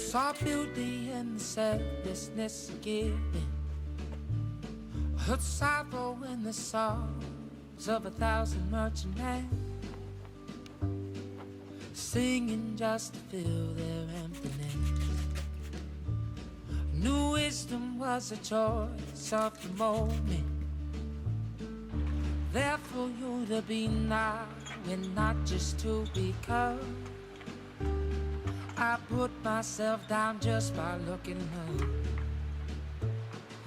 Saw beauty in the selflessness of giving. Heard sorrow in the songs of 1,000 merchantmen, singing just to fill their emptiness. Knew wisdom was a choice of the moment, there for you to be now and not just to become. I put myself down just by looking up.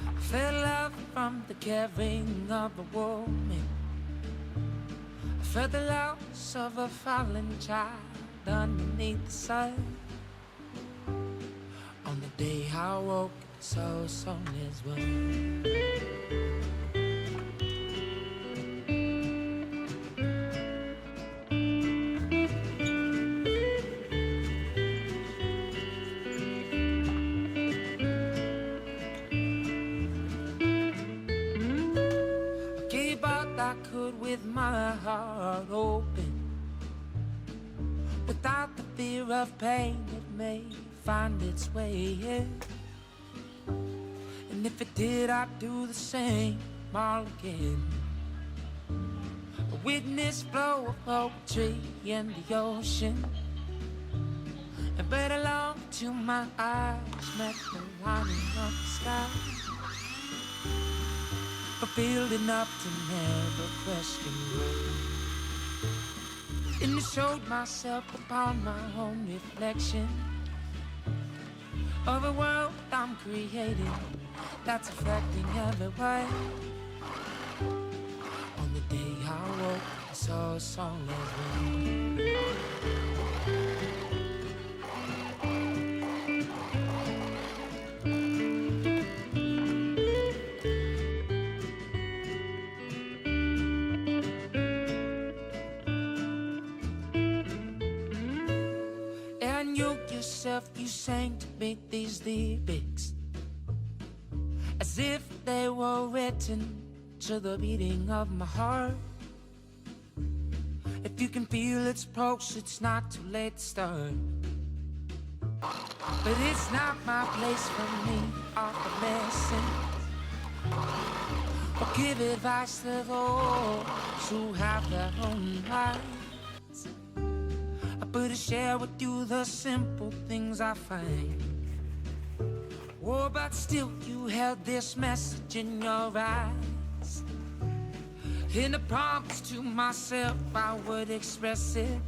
I felt love from the caring of a woman. I felt the loss of a fallen child underneath the sun. On the day I woke, so songless one. I could with my heart open, without the fear of pain it may find its way in. And if it did, I'd do the same all again. A witness flow of poetry in the ocean, and bet along till my eyes met the lining of the sky, fulfilled enough to never question why. And I showed myself upon my own reflection of a world I'm creating that's affecting everyone. On the day I woke, I saw a song as well. You sang to me these lyrics as if they were written to the beating of my heart. If you can feel its pulse, it's not too late to start. But it's not my place for me offer lessons or give advice to those who have their own lives. But to share with you the simple things I find. Oh, but still you held this message in your eyes. In a promise to myself I would express it,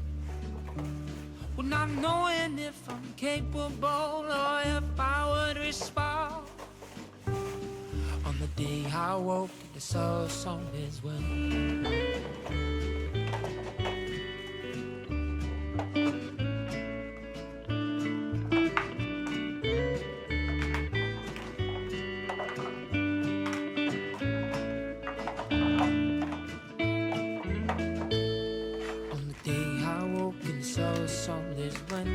well, not knowing if I'm capable or if I would respond. On the day I woke, the soul song as well. On the day I woke and saw solace when.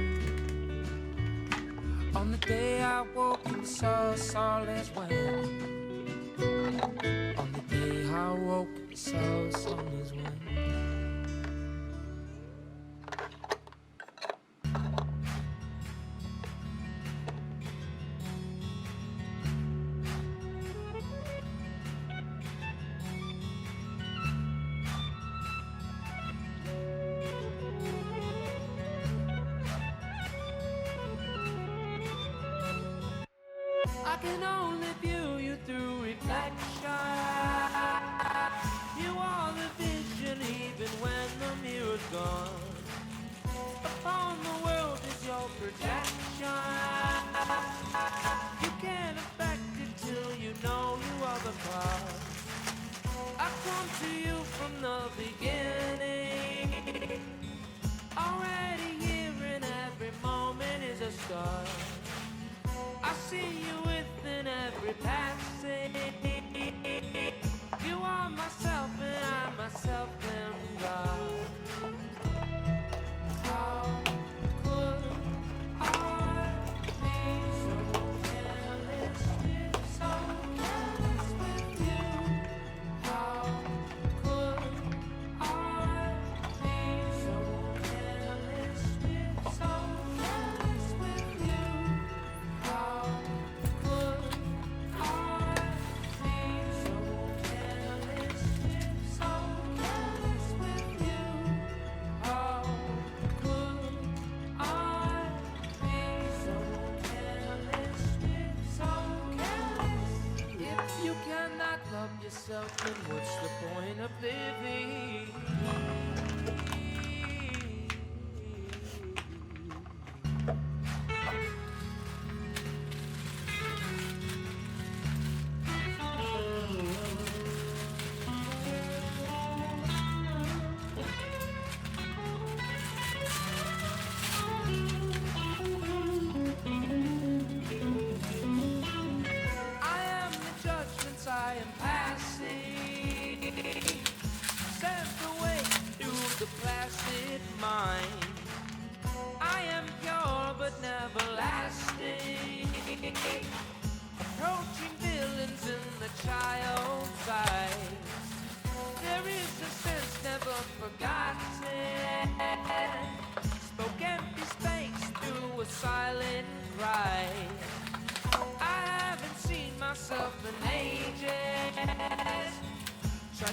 On the day I woke and saw solace when. I can only view you through reflection. You are the vision even when the mirror's gone. Upon the world is your projection. You can't affect it till you know you are the cause. I come to you from the beginning, already here in every moment is a start. I see you within every passing. You are myself and I myself am God. How could I be so careless with you? How could I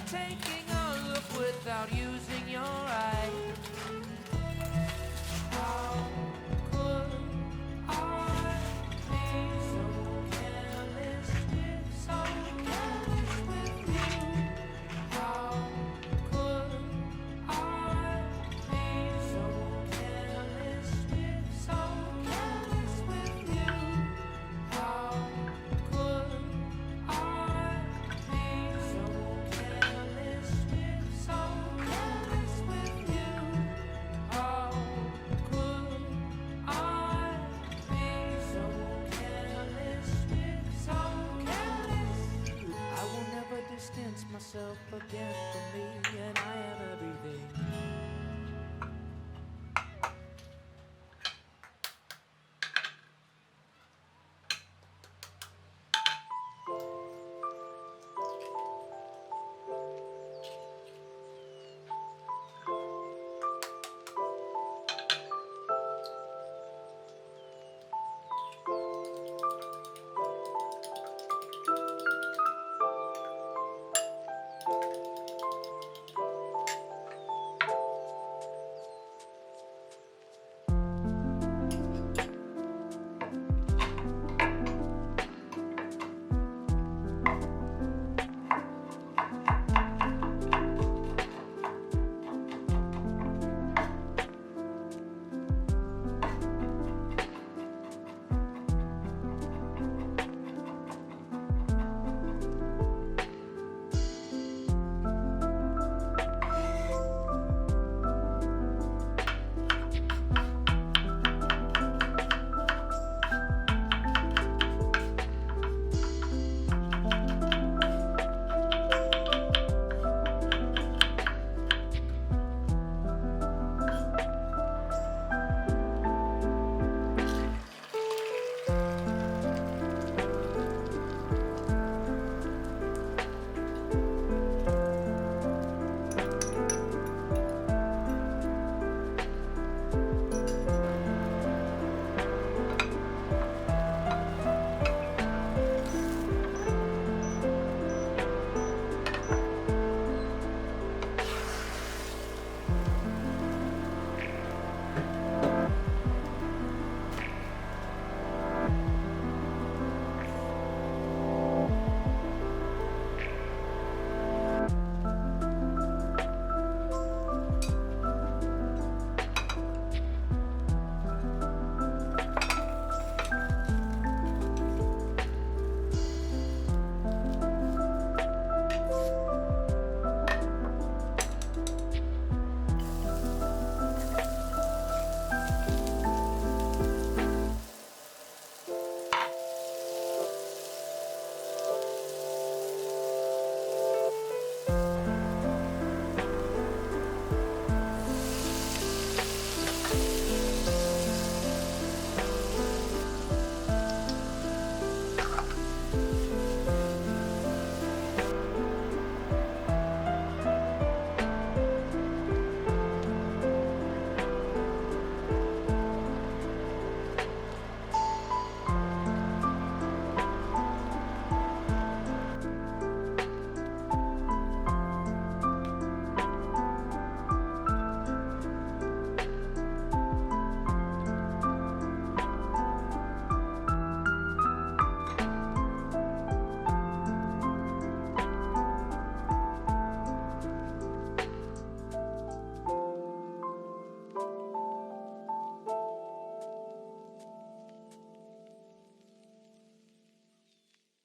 taking a look without using your eyes.